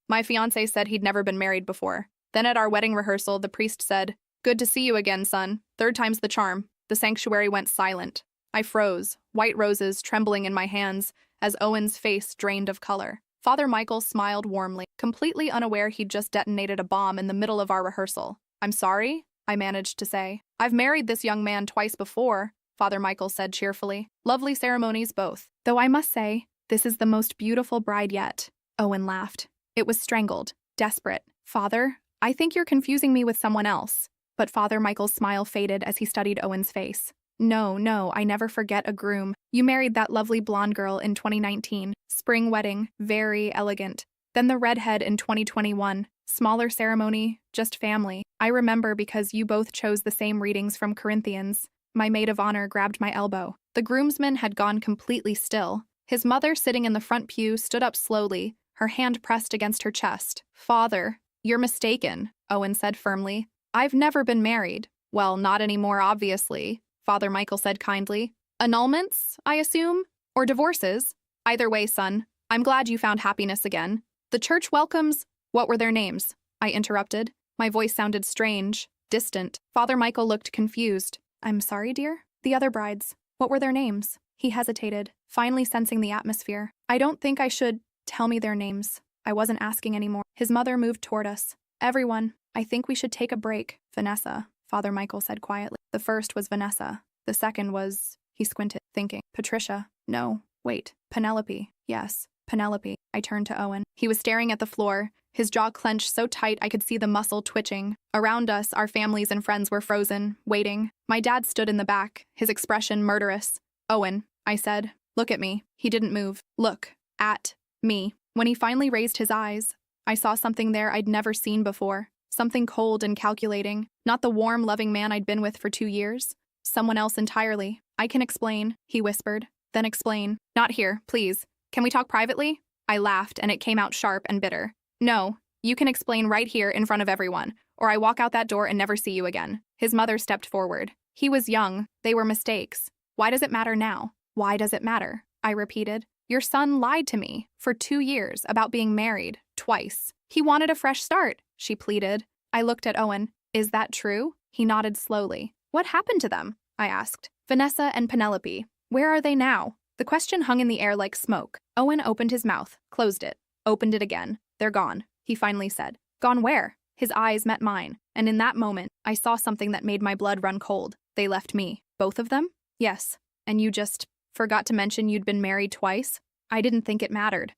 My fiancé said he'd never been married before. Then at our wedding rehearsal, the priest said, "Good to see you again, son. Third time's the charm." The sanctuary went silent. I froze, white roses trembling in my hands as Owen's face drained of color. Father Michael smiled warmly, completely unaware he'd just detonated a bomb in the middle of our rehearsal. "I'm sorry," I managed to say. "I've married this young man twice before," Father Michael said cheerfully. "Lovely ceremonies both. Though I must say, this is the most beautiful bride yet." Owen laughed. It was strangled, desperate. "Father, I think you're confusing me with someone else." But Father Michael's smile faded as he studied Owen's face. No, I never forget a groom. You married that lovely blonde girl in 2019. Spring wedding, very elegant. Then the redhead in 2021. Smaller ceremony, just family. I remember because you both chose the same readings from Corinthians. My maid of honor grabbed my elbow. The groomsman had gone completely still. His mother, sitting in the front pew, stood up slowly, her hand pressed against her chest. "Father, you're mistaken," Owen said firmly. "I've never been married." "Well, not anymore, obviously," Father Michael said kindly. "Annulments, I assume? Or divorces? Either way, son, I'm glad you found happiness again. The church welcomes—" "What were their names?" I interrupted. My voice sounded strange, distant. Father Michael looked confused. "I'm sorry, dear? The other brides. What were their names?" He hesitated, finally sensing the atmosphere. "I don't think I should tell me their names." I wasn't asking anymore. His mother moved toward us. "Everyone, I think we should take a break." "Vanessa," Father Michael said quietly. The first was Vanessa. The second was, he squinted, thinking. "Patricia. No, wait. Penelope. Yes, Penelope." I turned to Owen. He was staring at the floor, his jaw clenched so tight I could see the muscle twitching. Around us, our families and friends were frozen, waiting. My dad stood in the back, his expression murderous. "Owen," I said, "look at me." He didn't move. "Look at me." When he finally raised his eyes, I saw something there I'd never seen before. Something cold and calculating. Not the warm, loving man I'd been with for 2 years. Someone else entirely. "I can explain," he whispered. "Then explain." "Not here, please. Can we talk privately?" I laughed, and it came out sharp and bitter. "No, you can explain right here in front of everyone, or I walk out that door and never see you again." His mother stepped forward. "He was young. They were mistakes. Why does it matter now?" "Why does it matter?" I repeated. "Your son lied to me for 2 years about being married, twice. He wanted a fresh start," she pleaded. I looked at Owen. "Is that true?" He nodded slowly. "What happened to them?" I asked. "Vanessa and Penelope. Where are they now?" The question hung in the air like smoke. Owen opened his mouth, closed it, opened it again. "They're gone," he finally said. "Gone where?" His eyes met mine, and in that moment, I saw something that made my blood run cold. "They left me." "Both of them?" "Yes. And you just forgot to mention you'd been married twice?" "I didn't think it mattered.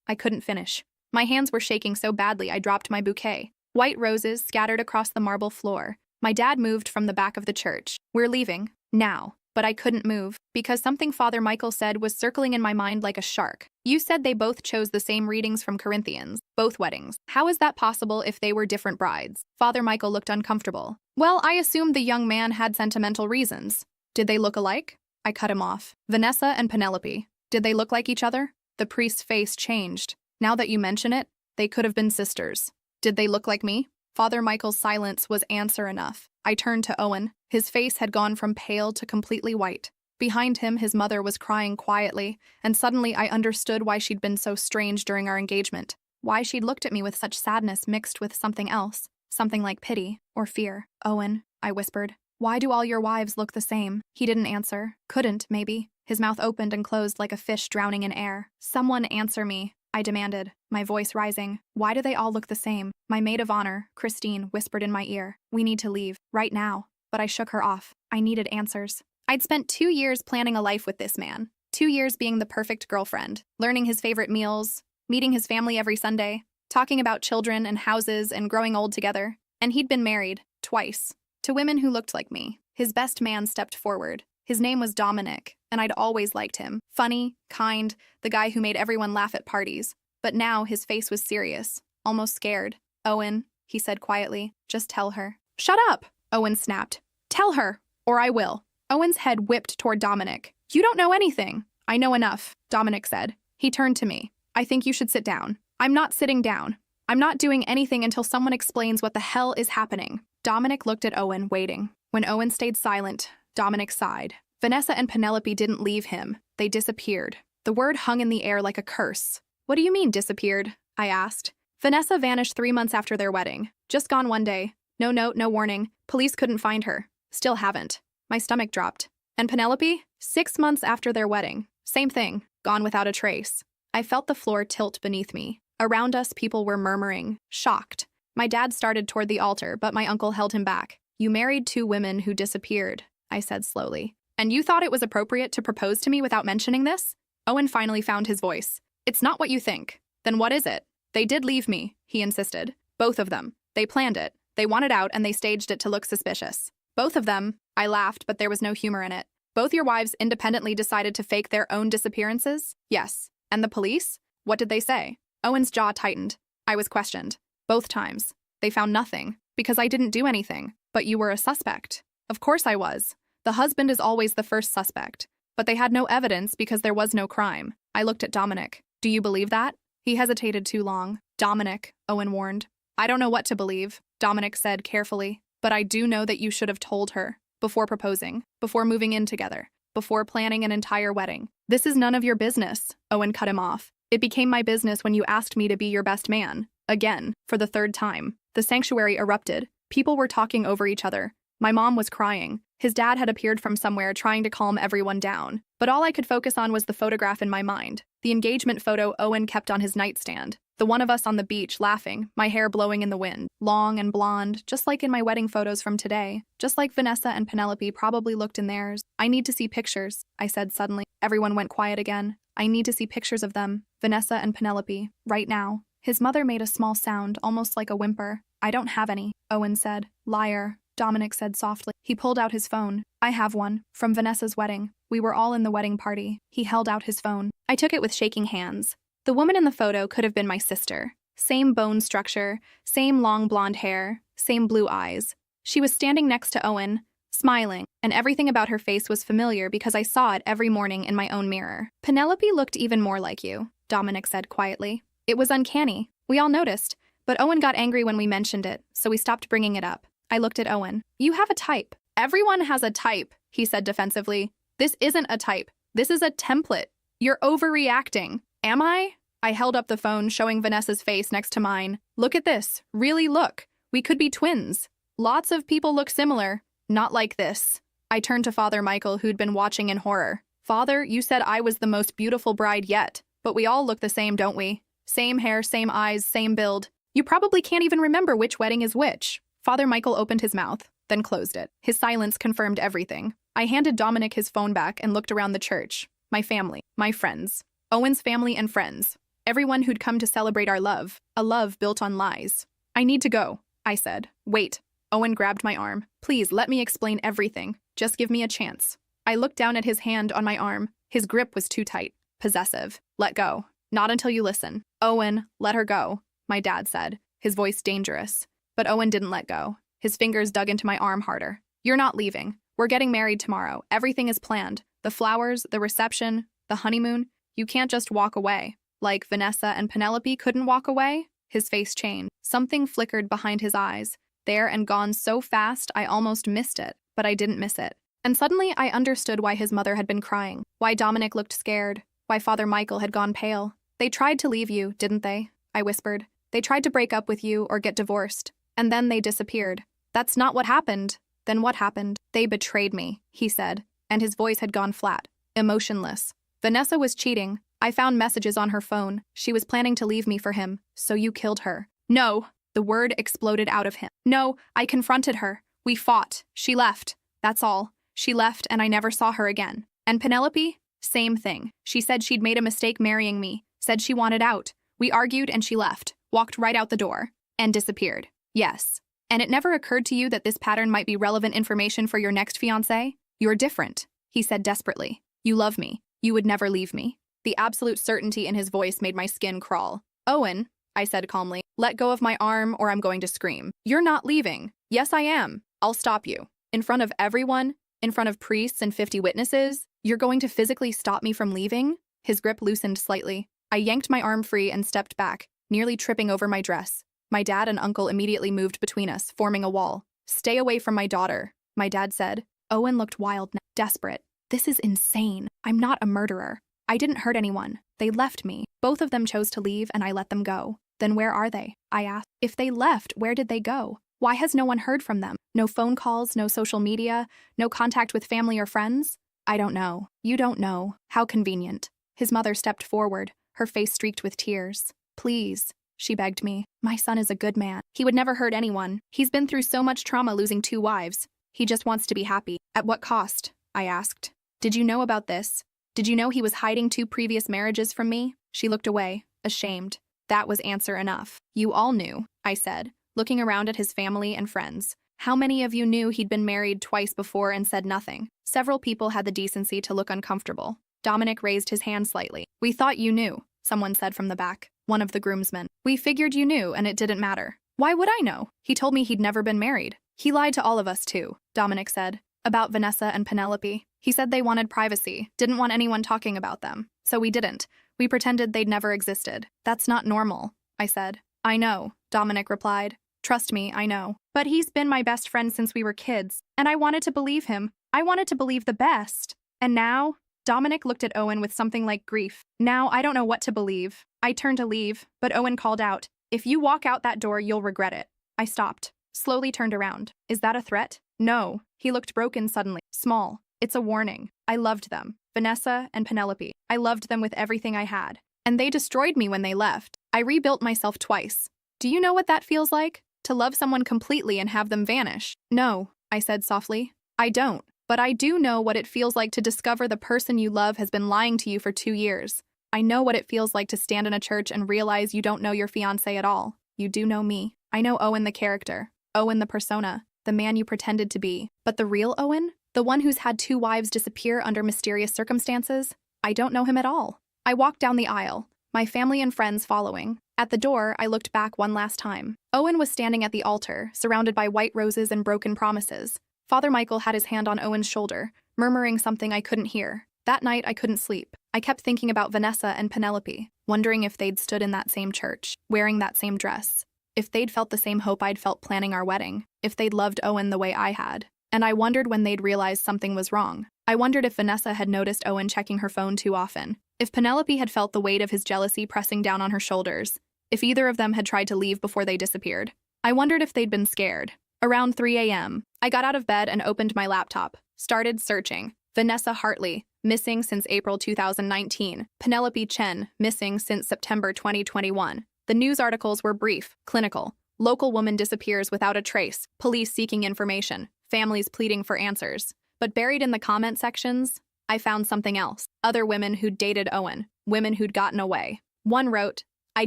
I couldn't finish." My hands were shaking so badly I dropped my bouquet. White roses scattered across the marble floor. My dad moved from the back of the church. "We're leaving. Now." But I couldn't move, because something Father Michael said was circling in my mind like a shark. "You said they both chose the same readings from Corinthians, both weddings. How is that possible if they were different brides?" Father Michael looked uncomfortable. "Well, I assumed the young man had sentimental reasons." "Did they look alike?" I cut him off. "Vanessa and Penelope. Did they look like each other?" The priest's face changed. "Now that you mention it, they could have been sisters." "Did they look like me?" Father Michael's silence was answer enough. I turned to Owen. His face had gone from pale to completely white. Behind him, his mother was crying quietly, and suddenly I understood why she'd been so strange during our engagement. Why she'd looked at me with such sadness mixed with something else, something like pity or fear. "Owen," I whispered, "why do all your wives look the same?" He didn't answer. Couldn't, maybe. His mouth opened and closed like a fish drowning in air. "Someone answer me," I demanded, my voice rising. "Why do they all look the same?" My maid of honor, Christine, whispered in my ear. "We need to leave, right now." But I shook her off. I needed answers. I'd spent 2 years planning a life with this man. 2 years being the perfect girlfriend, learning his favorite meals, meeting his family every Sunday, talking about children and houses and growing old together. And he'd been married, twice, to women who looked like me. His best man stepped forward. His name was Dominic, and I'd always liked him. Funny, kind, the guy who made everyone laugh at parties. But now his face was serious, almost scared. "Owen," he said quietly, "just tell her." "Shut up!" Owen snapped. "Tell her, or I will." Owen's head whipped toward Dominic. "You don't know anything." "I know enough," Dominic said. He turned to me. "I think you should sit down." "I'm not sitting down. I'm not doing anything until someone explains what the hell is happening." Dominic looked at Owen, waiting. When Owen stayed silent, Dominic sighed. "Vanessa and Penelope didn't leave him. They disappeared." The word hung in the air like a curse. "What do you mean, disappeared?" I asked. Vanessa vanished 3 months after their wedding. Just gone one day. No note, no warning. Police couldn't find her. Still haven't. My stomach dropped. And Penelope? 6 months after their wedding. Same thing. Gone without a trace. I felt the floor tilt beneath me. Around us, people were murmuring, shocked. My dad started toward the altar, but my uncle held him back. You married 2 women who disappeared, I said slowly. And you thought it was appropriate to propose to me without mentioning this? Owen finally found his voice. It's not what you think. Then what is it? They did leave me, he insisted. Both of them. They planned it. They wanted out and they staged it to look suspicious. Both of them. I laughed, but there was no humor in it. Both your wives independently decided to fake their own disappearances? Yes. And the police? What did they say? Owen's jaw tightened. I was questioned. Both times. They found nothing. Because I didn't do anything. But you were a suspect. Of course I was. The husband is always the first suspect. But they had no evidence because there was no crime. I looked at Dominic. Do you believe that? He hesitated too long. Dominic, Owen warned. I don't know what to believe, Dominic said carefully. But I do know that you should have told her. Before proposing. Before moving in together. Before planning an entire wedding. This is none of your business, Owen cut him off. It became my business when you asked me to be your best man. Again, for the 3rd time. The sanctuary erupted. People were talking over each other. My mom was crying. His dad had appeared from somewhere trying to calm everyone down. But all I could focus on was the photograph in my mind. The engagement photo Owen kept on his nightstand. The one of us on the beach, laughing, my hair blowing in the wind. Long and blonde, just like in my wedding photos from today. Just like Vanessa and Penelope probably looked in theirs. I need to see pictures, I said suddenly. Everyone went quiet again. I need to see pictures of them. Vanessa and Penelope. Right now. His mother made a small sound, almost like a whimper. I don't have any, Owen said. Liar, Dominic said softly. He pulled out his phone. I have one. From Vanessa's wedding. We were all in the wedding party. He held out his phone. I took it with shaking hands. The woman in the photo could have been my sister. Same bone structure, same long blonde hair, same blue eyes. She was standing next to Owen, smiling, and everything about her face was familiar because I saw it every morning in my own mirror. Penelope looked even more like you, Dominic said quietly. It was uncanny. We all noticed, but Owen got angry when we mentioned it, so we stopped bringing it up. I looked at Owen. You have a type. Everyone has a type, he said defensively. This isn't a type. This is a template. You're overreacting. Am I? I held up the phone, showing Vanessa's face next to mine. Look at this. Really look. We could be twins. Lots of people look similar. Not like this. I turned to Father Michael, who'd been watching in horror. Father, you said I was the most beautiful bride yet. But we all look the same, don't we? Same hair, same eyes, same build. You probably can't even remember which wedding is which. Father Michael opened his mouth, then closed it. His silence confirmed everything. I handed Dominic his phone back and looked around the church. My family, my friends. Owen's family and friends. Everyone who'd come to celebrate our love. A love built on lies. I need to go, I said. Wait. Owen grabbed my arm. Please, let me explain everything. Just give me a chance. I looked down at his hand on my arm. His grip was too tight. Possessive. Let go. Not until you listen. Owen, let her go, my dad said, his voice dangerous. But Owen didn't let go. His fingers dug into my arm harder. You're not leaving. We're getting married tomorrow. Everything is planned. The flowers, the reception, the honeymoon. You can't just walk away. Like Vanessa and Penelope couldn't walk away? His face changed. Something flickered behind his eyes. There and gone so fast I almost missed it, but I didn't miss it. And suddenly I understood why his mother had been crying, why Dominic looked scared, why Father Michael had gone pale. They tried to leave you, didn't they? I whispered. They tried to break up with you or get divorced. And then they disappeared. That's not what happened. Then what happened? They betrayed me, he said, and his voice had gone flat, emotionless. Vanessa was cheating. I found messages on her phone. She was planning to leave me for him. So you killed her. No. The word exploded out of him. No, I confronted her. We fought. She left. That's all. She left and I never saw her again. And Penelope? Same thing. She said she'd made a mistake marrying me. Said she wanted out. We argued and she left. Walked right out the door. And disappeared. Yes. And it never occurred to you that this pattern might be relevant information for your next fiancé? You're different, he said desperately. You love me. You would never leave me. The absolute certainty in his voice made my skin crawl. Owen, I said calmly, let go of my arm or I'm going to scream. You're not leaving. Yes, I am. I'll stop you. In front of everyone, in front of priests and 50 witnesses, you're going to physically stop me from leaving? His grip loosened slightly. I yanked my arm free and stepped back, nearly tripping over my dress. My dad and uncle immediately moved between us, forming a wall. Stay away from my daughter, my dad said. Owen looked wild, desperate. This is insane. I'm not a murderer. I didn't hurt anyone. They left me. Both of them chose to leave and I let them go. Then where are they? I asked. If they left, where did they go? Why has no one heard from them? No phone calls, no social media, no contact with family or friends? I don't know. You don't know. How convenient. His mother stepped forward, her face streaked with tears. Please, she begged me. My son is a good man. He would never hurt anyone. He's been through so much trauma losing 2 wives. He just wants to be happy. At what cost? I asked. Did you know about this? Did you know he was hiding 2 previous marriages from me? She looked away, ashamed. That was answer enough. You all knew, I said, looking around at his family and friends. How many of you knew he'd been married twice before and said nothing? Several people had the decency to look uncomfortable. Dominic raised his hand slightly. We thought you knew, someone said from the back, one of the groomsmen. We figured you knew and it didn't matter. Why would I know? He told me he'd never been married. He lied to all of us too, Dominic said. About Vanessa and Penelope. He said they wanted privacy, didn't want anyone talking about them. So we didn't. We pretended they'd never existed. That's not normal, I said. I know, Dominic replied. Trust me, I know. But he's been my best friend since we were kids, and I wanted to believe him. I wanted to believe the best. And now? Dominic looked at Owen with something like grief. Now I don't know what to believe. I turned to leave, but Owen called out, If you walk out that door, you'll regret it. I stopped, slowly turned around. Is that a threat? No. He looked broken suddenly. Small. It's a warning. I loved them. Vanessa and Penelope. I loved them with everything I had. And they destroyed me when they left. I rebuilt myself twice. Do you know what that feels like? To love someone completely and have them vanish? No, I said softly. I don't. But I do know what it feels like to discover the person you love has been lying to you for 2 years. I know what it feels like to stand in a church and realize you don't know your fiancé at all. You do know me. I know Owen the character. Owen the persona. The man you pretended to be. But the real Owen? The one who's had 2 wives disappear under mysterious circumstances? I don't know him at all. I walked down the aisle, my family and friends following. At the door, I looked back one last time. Owen was standing at the altar, surrounded by white roses and broken promises. Father Michael had his hand on Owen's shoulder, murmuring something I couldn't hear. That night, I couldn't sleep. I kept thinking about Vanessa and Penelope, wondering if they'd stood in that same church, wearing that same dress. If they'd felt the same hope I'd felt planning our wedding. If they'd loved Owen the way I had. And I wondered when they'd realized something was wrong. I wondered if Vanessa had noticed Owen checking her phone too often. If Penelope had felt the weight of his jealousy pressing down on her shoulders. If either of them had tried to leave before they disappeared. I wondered if they'd been scared. Around 3 a.m., I got out of bed and opened my laptop. Started searching. Vanessa Hartley, missing since April 2019. Penelope Chen, missing since September 2021. The news articles were brief, clinical. Local woman disappears without a trace. Police seeking information. Families pleading for answers. But buried in the comment sections, I found something else. Other women who'd dated Owen. Women who'd gotten away. One wrote, I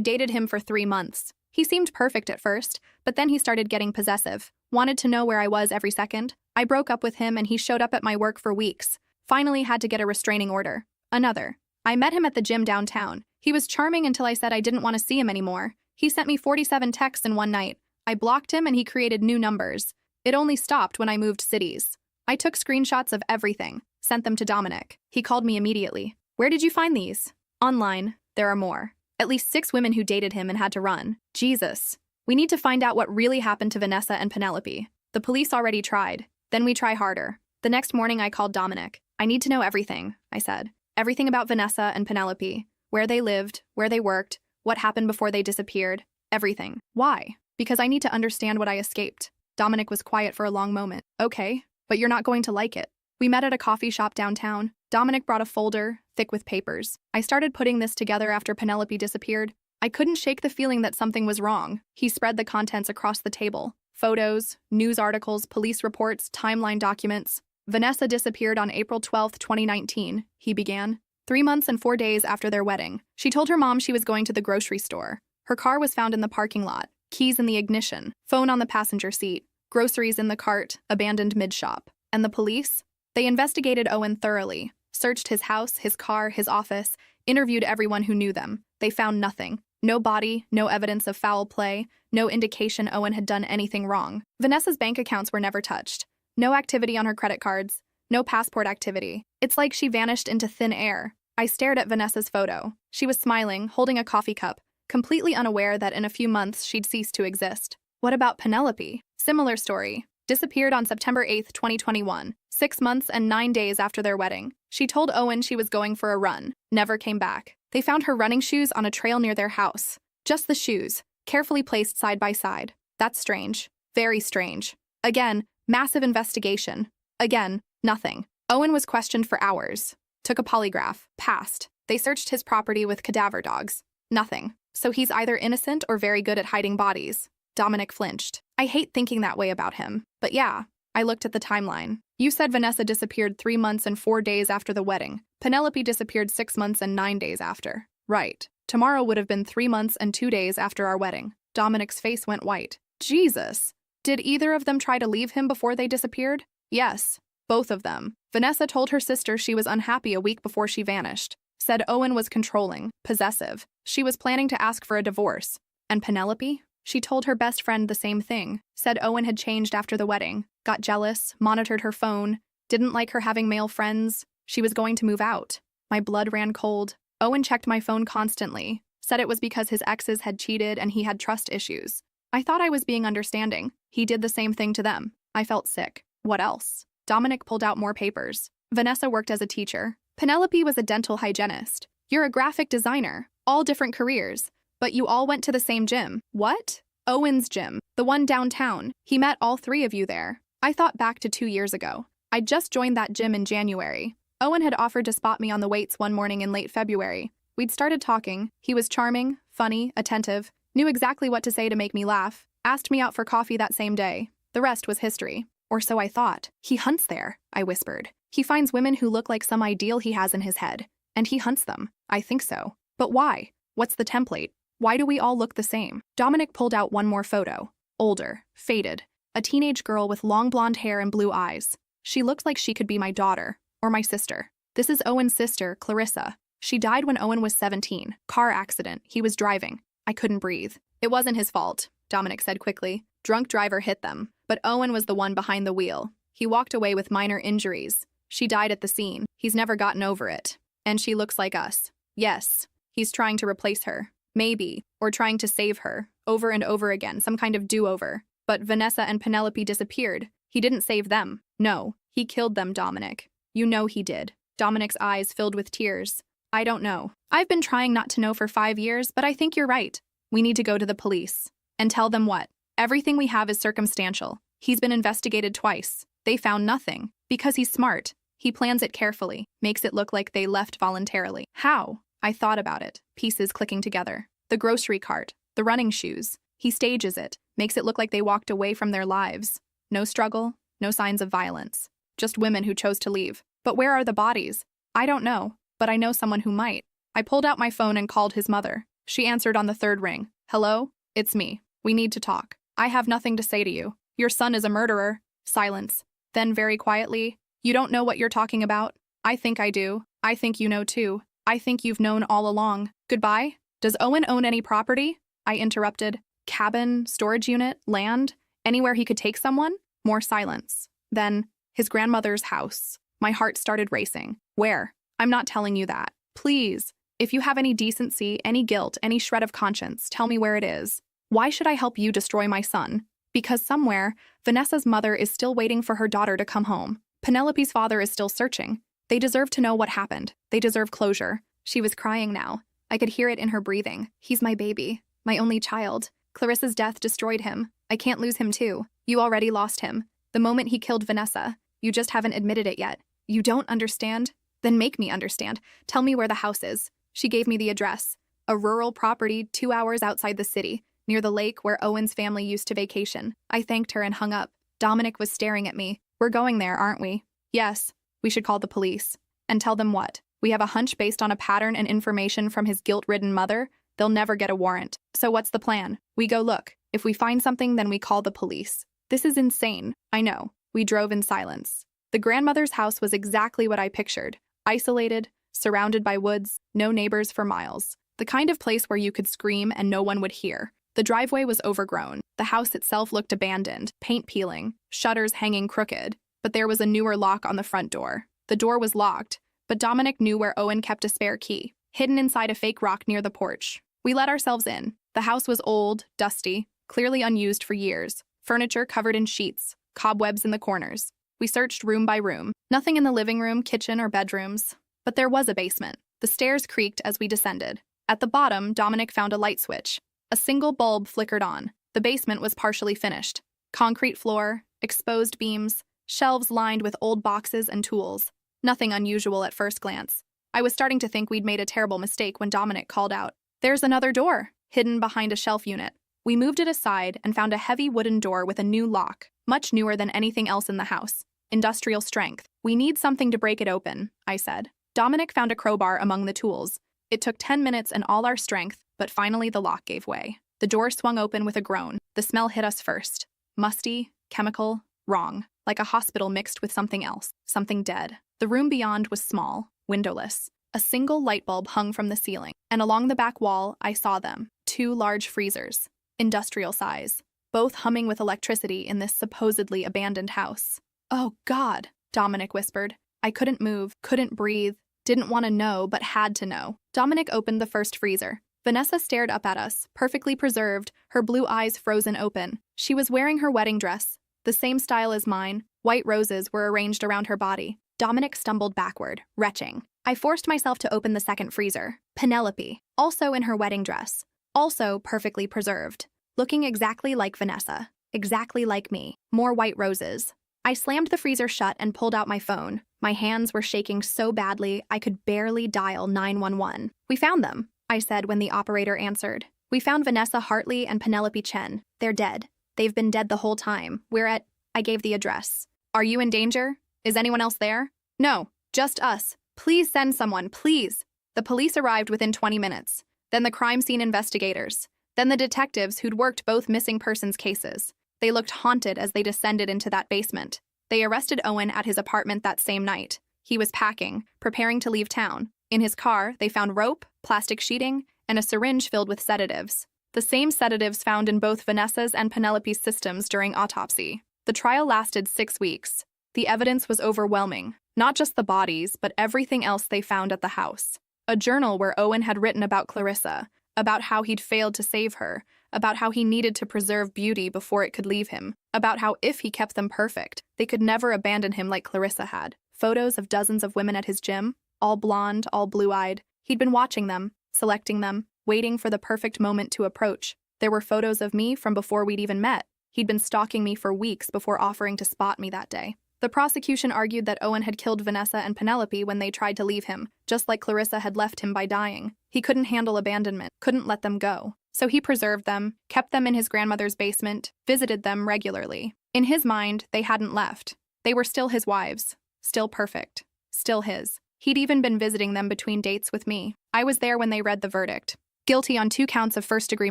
dated him for 3 months. He seemed perfect at first, but then he started getting possessive. Wanted to know where I was every second. I broke up with him and he showed up at my work for weeks. Finally had to get a restraining order. Another. I met him at the gym downtown. He was charming until I said I didn't want to see him anymore. He sent me 47 texts in one night. I blocked him and he created new numbers. It only stopped when I moved cities. I took screenshots of everything, sent them to Dominic. He called me immediately. Where did you find these? Online. There are more. At least 6 women who dated him and had to run. Jesus. We need to find out what really happened to Vanessa and Penelope. The police already tried. Then we try harder. The next morning I called Dominic. I need to know everything, I said. Everything about Vanessa and Penelope. Where they lived, where they worked, what happened before they disappeared. Everything. Why? Because I need to understand what I escaped. Dominic was quiet for a long moment. Okay, but you're not going to like it. We met at a coffee shop downtown. Dominic brought a folder, thick with papers. I started putting this together after Penelope disappeared. I couldn't shake the feeling that something was wrong. He spread the contents across the table. Photos, news articles, police reports, timeline documents. Vanessa disappeared on April 12, 2019, he began. 3 months and 4 days after their wedding. She told her mom she was going to the grocery store. Her car was found in the parking lot. Keys in the ignition, phone on the passenger seat, groceries in the cart, abandoned mid-shop. And the police? They investigated Owen thoroughly, searched his house, his car, his office, interviewed everyone who knew them. They found nothing. No body, no evidence of foul play, no indication Owen had done anything wrong. Vanessa's bank accounts were never touched. No activity on her credit cards, no passport activity. It's like she vanished into thin air. I stared at Vanessa's photo. She was smiling, holding a coffee cup, completely unaware that in a few months she'd cease to exist. What about Penelope? Similar story. Disappeared on September 8th, 2021, 6 months and 9 days after their wedding. She told Owen she was going for a run. Never came back. They found her running shoes on a trail near their house. Just the shoes, carefully placed side by side. That's strange. Very strange. Again, massive investigation. Again, nothing. Owen was questioned for hours. Took a polygraph. Passed. They searched his property with cadaver dogs. Nothing. So he's either innocent or very good at hiding bodies. Dominic flinched. I hate thinking that way about him. But yeah, I looked at the timeline. You said Vanessa disappeared 3 months and 4 days after the wedding. Penelope disappeared 6 months and 9 days after. Right. Tomorrow would have been 3 months and 2 days after our wedding. Dominic's face went white. Jesus. Did either of them try to leave him before they disappeared? Yes. Both of them. Vanessa told her sister she was unhappy a week before she vanished. Said Owen was controlling, possessive. She was planning to ask for a divorce. And Penelope? She told her best friend the same thing. Said Owen had changed after the wedding. Got jealous, monitored her phone. Didn't like her having male friends. She was going to move out. My blood ran cold. Owen checked my phone constantly. Said it was because his exes had cheated and he had trust issues. I thought I was being understanding. He did the same thing to them. I felt sick. What else? Dominic pulled out more papers. Vanessa worked as a teacher. Penelope was a dental hygienist. You're a graphic designer. All different careers. But you all went to the same gym. What? Owen's gym. The one downtown. He met all 3 of you there. I thought back to 2 years ago. I'd just joined that gym in January. Owen had offered to spot me on the weights one morning in late February. We'd started talking. He was charming, funny, attentive, knew exactly what to say to make me laugh, asked me out for coffee that same day. The rest was history. Or so I thought. He hunts there, I whispered. He finds women who look like some ideal he has in his head. And he hunts them. I think so. But why? What's the template? Why do we all look the same? Dominic pulled out one more photo. Older, faded. A teenage girl with long blonde hair and blue eyes. She looked like she could be my daughter. Or my sister. This is Owen's sister, Clarissa. She died when Owen was 17. Car accident. He was driving. I couldn't breathe. It wasn't his fault, Dominic said quickly. Drunk driver hit them. But Owen was the one behind the wheel. He walked away with minor injuries. She died at the scene. He's never gotten over it. And she looks like us. Yes. He's trying to replace her. Maybe. Or trying to save her. Over and over again. Some kind of do-over. But Vanessa and Penelope disappeared. He didn't save them. No. He killed them, Dominic. You know he did. Dominic's eyes filled with tears. I don't know. I've been trying not to know for 5 years, but I think you're right. We need to go to the police. And tell them what? Everything we have is circumstantial. He's been investigated twice. They found nothing. Because he's smart. He plans it carefully. Makes it look like they left voluntarily. How? I thought about it. Pieces clicking together. The grocery cart. The running shoes. He stages it. Makes it look like they walked away from their lives. No struggle. No signs of violence. Just women who chose to leave. But where are the bodies? I don't know. But I know someone who might. I pulled out my phone and called his mother. She answered on the 3rd ring. Hello? It's me. We need to talk. I have nothing to say to you. Your son is a murderer. Silence. Then very quietly, you don't know what you're talking about? I think I do. I think you know too. I think you've known all along. Goodbye? Does Owen own any property? I interrupted. Cabin, storage unit, land? Anywhere he could take someone? More silence. Then, his grandmother's house. My heart started racing. Where? I'm not telling you that. Please. If you have any decency, any guilt, any shred of conscience, tell me where it is. Why should I help you destroy my son? Because somewhere, Vanessa's mother is still waiting for her daughter to come home. Penelope's father is still searching. They deserve to know what happened. They deserve closure. She was crying now. I could hear it in her breathing. He's my baby. My only child. Clarissa's death destroyed him. I can't lose him too. You already lost him. The moment he killed Vanessa. You just haven't admitted it yet. You don't understand? Then make me understand. Tell me where the house is. She gave me the address. A rural property 2 hours outside the city, near the lake where Owen's family used to vacation. I thanked her and hung up. Dominic was staring at me. We're going there, aren't we? Yes. We should call the police. And tell them what? We have a hunch based on a pattern and information from his guilt-ridden mother. They'll never get a warrant. So what's the plan? We go look. If we find something, then we call the police. This is insane. I know. We drove in silence. The grandmother's house was exactly what I pictured. Isolated, surrounded by woods, no neighbors for miles. The kind of place where you could scream and no one would hear. The driveway was overgrown. The house itself looked abandoned, paint peeling, shutters hanging crooked. But there was a newer lock on the front door. The door was locked, but Dominic knew where Owen kept a spare key, hidden inside a fake rock near the porch. We let ourselves in. The house was old, dusty, clearly unused for years. Furniture covered in sheets. cobwebs in the corners. We searched room by room. Nothing in the living room, kitchen, or bedrooms. But there was a basement. The stairs creaked as we descended. At the bottom, Dominic found a light switch. A single bulb flickered on. The basement was partially finished. Concrete floor, exposed beams, shelves lined with old boxes and tools. Nothing unusual at first glance. I was starting to think we'd made a terrible mistake when Dominic called out, "There's another door," hidden behind a shelf unit. We moved it aside and found a heavy wooden door with a new lock, much newer than anything else in the house. Industrial strength. "We need something to break it open," I said. Dominic found a crowbar among the tools. It took 10 minutes and all our strength, but finally the lock gave way. The door swung open with a groan. The smell hit us first. Musty, chemical, wrong, like a hospital mixed with something else, something dead. The room beyond was small, windowless. A single light bulb hung from the ceiling, and along the back wall I saw them, 2 large freezers, industrial size, both humming with electricity in this supposedly abandoned house. "Oh, God," Dominic whispered. I couldn't move, couldn't breathe, didn't want to know, but had to know. Dominic opened the first freezer. Vanessa stared up at us, perfectly preserved, her blue eyes frozen open. She was wearing her wedding dress, the same style as mine. White roses were arranged around her body. Dominic stumbled backward, retching. I forced myself to open the second freezer. Penelope, also in her wedding dress, also perfectly preserved, looking exactly like Vanessa, exactly like me. More white roses. I slammed the freezer shut and pulled out my phone. My hands were shaking so badly I could barely dial 911. "We found them," I said when the operator answered. "We found Vanessa Hartley and Penelope Chen. They're dead. They've been dead the whole time. We're at..." I gave the address. "Are you in danger? Is anyone else there?" "No, just us. Please send someone, please." The police arrived within 20 minutes. Then the crime scene investigators. Then the detectives who'd worked both missing persons cases. They looked haunted as they descended into that basement. They arrested Owen at his apartment that same night. He was packing, preparing to leave town. In his car, they found rope, plastic sheeting, and a syringe filled with sedatives. The same sedatives found in both Vanessa's and Penelope's systems during autopsy. The trial lasted 6 weeks. The evidence was overwhelming. Not just the bodies, but everything else they found at the house. A journal where Owen had written about Clarissa, about how he'd failed to save her, about how he needed to preserve beauty before it could leave him, about how if he kept them perfect, they could never abandon him like Clarissa had. Photos of dozens of women at his gym, all blonde, all blue-eyed. He'd been watching them, selecting them, waiting for the perfect moment to approach. There were photos of me from before we'd even met. He'd been stalking me for weeks before offering to spot me that day. The prosecution argued that Owen had killed Vanessa and Penelope when they tried to leave him, just like Clarissa had left him by dying. He couldn't handle abandonment, couldn't let them go. So he preserved them, kept them in his grandmother's basement, visited them regularly. In his mind, they hadn't left. They were still his wives, still perfect, still his. He'd even been visiting them between dates with me. I was there when they read the verdict. Guilty on 2 counts of first-degree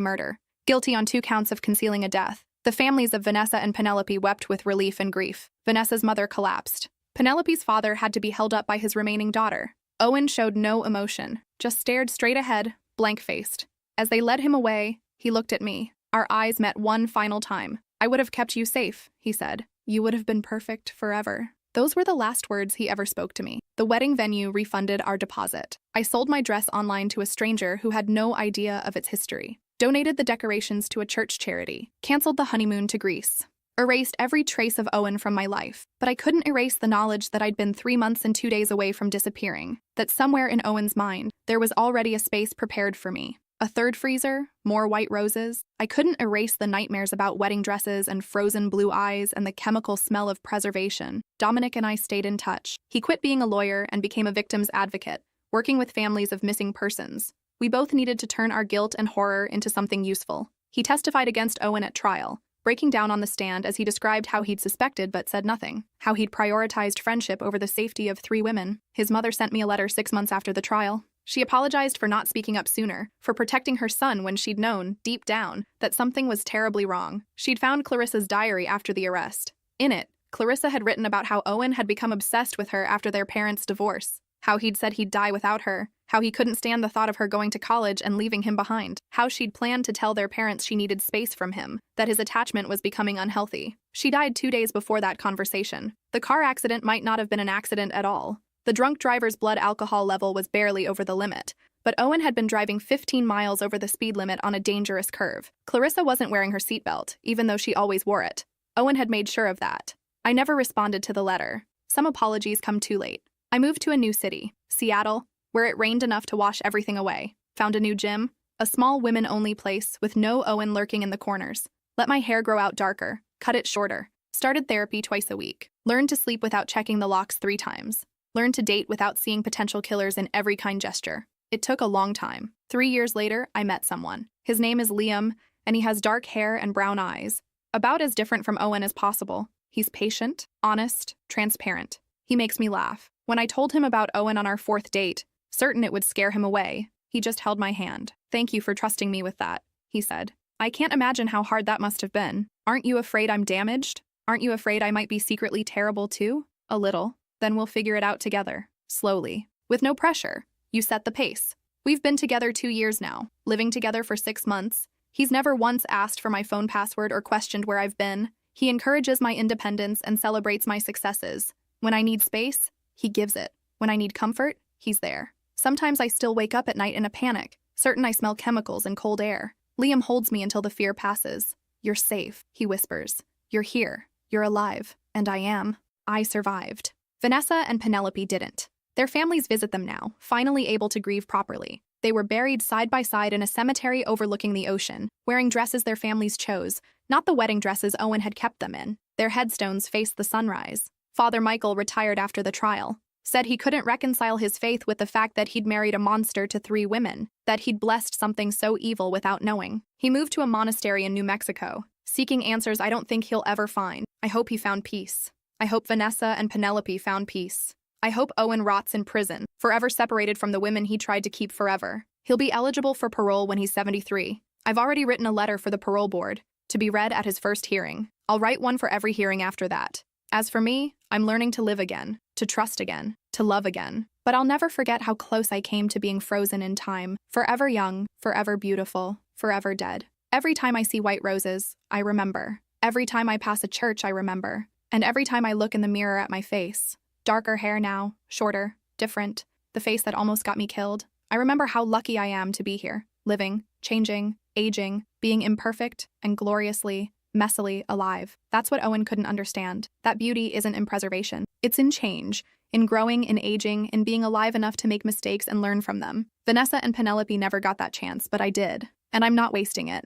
murder. Guilty on 2 counts of concealing a death. The families of Vanessa and Penelope wept with relief and grief. Vanessa's mother collapsed. Penelope's father had to be held up by his remaining daughter. Owen showed no emotion, just stared straight ahead, blank-faced. As they led him away, he looked at me. Our eyes met one final time. "I would have kept you safe," he said. "You would have been perfect forever." Those were the last words he ever spoke to me. The wedding venue refunded our deposit. I sold my dress online to a stranger who had no idea of its history. Donated the decorations to a church charity. Canceled the honeymoon to Greece. Erased every trace of Owen from my life. But I couldn't erase the knowledge that I'd been 3 months and 2 days away from disappearing. That somewhere in Owen's mind, there was already a space prepared for me. A 3rd freezer, more white roses. I couldn't erase the nightmares about wedding dresses and frozen blue eyes and the chemical smell of preservation. Dominic and I stayed in touch. He quit being a lawyer and became a victim's advocate, working with families of missing persons. We both needed to turn our guilt and horror into something useful. He testified against Owen at trial, breaking down on the stand as he described how he'd suspected but said nothing, how he'd prioritized friendship over the safety of 3 women. His mother sent me a letter 6 months after the trial. She apologized for not speaking up sooner, for protecting her son when she'd known, deep down, that something was terribly wrong. She'd found Clarissa's diary after the arrest. In it, Clarissa had written about how Owen had become obsessed with her after their parents' divorce, how he'd said he'd die without her, how he couldn't stand the thought of her going to college and leaving him behind, how she'd planned to tell their parents she needed space from him, that his attachment was becoming unhealthy. She died 2 days before that conversation. The car accident might not have been an accident at all. The drunk driver's blood alcohol level was barely over the limit, but Owen had been driving 15 miles over the speed limit on a dangerous curve. Clarissa wasn't wearing her seatbelt, even though she always wore it. Owen had made sure of that. I never responded to the letter. Some apologies come too late. I moved to a new city, Seattle, where it rained enough to wash everything away. Found a new gym, a small women-only place with no Owen lurking in the corners. Let my hair grow out darker, cut it shorter. Started therapy twice a week. Learned to sleep without checking the locks 3 times. Learned to date without seeing potential killers in every kind gesture. It took a long time. 3 years later, I met someone. His name is Liam, and he has dark hair and brown eyes. About as different from Owen as possible. He's patient, honest, transparent. He makes me laugh. When I told him about Owen on our 4th date, certain it would scare him away, he just held my hand. "Thank you for trusting me with that," he said. "I can't imagine how hard that must have been. Aren't you afraid I'm damaged? Aren't you afraid I might be secretly terrible too?" "A little. Then we'll figure it out together. Slowly. With no pressure. You set the pace. We've been together 2 years now, living together for 6 months. He's never once asked for my phone password or questioned where I've been. He encourages my independence and celebrates my successes. When I need space, he gives it. When I need comfort, he's there. Sometimes I still wake up at night in a panic, certain I smell chemicals and cold air. Liam holds me until the fear passes. "You're safe," he whispers. "You're here. You're alive." And I am. I survived. Vanessa and Penelope didn't. Their families visit them now, finally able to grieve properly. They were buried side by side in a cemetery overlooking the ocean, wearing dresses their families chose, not the wedding dresses Owen had kept them in. Their headstones faced the sunrise. Father Michael retired after the trial. Said he couldn't reconcile his faith with the fact that he'd married a monster to 3 women, that he'd blessed something so evil without knowing. He moved to a monastery in New Mexico, seeking answers I don't think he'll ever find. I hope he found peace. I hope Vanessa and Penelope found peace. I hope Owen rots in prison, forever separated from the women he tried to keep forever. He'll be eligible for parole when he's 73. I've already written a letter for the parole board, to be read at his first hearing. I'll write one for every hearing after that. As for me, I'm learning to live again, to trust again, to love again. But I'll never forget how close I came to being frozen in time, forever young, forever beautiful, forever dead. Every time I see white roses, I remember. Every time I pass a church, I remember. And every time I look in the mirror at my face, darker hair now, shorter, different, the face that almost got me killed, I remember how lucky I am to be here, living, changing, aging, being imperfect, and gloriously, messily alive. That's what Owen couldn't understand. That beauty isn't in preservation. It's in change, in growing, in aging, in being alive enough to make mistakes and learn from them. Vanessa and Penelope never got that chance, but I did. And I'm not wasting it.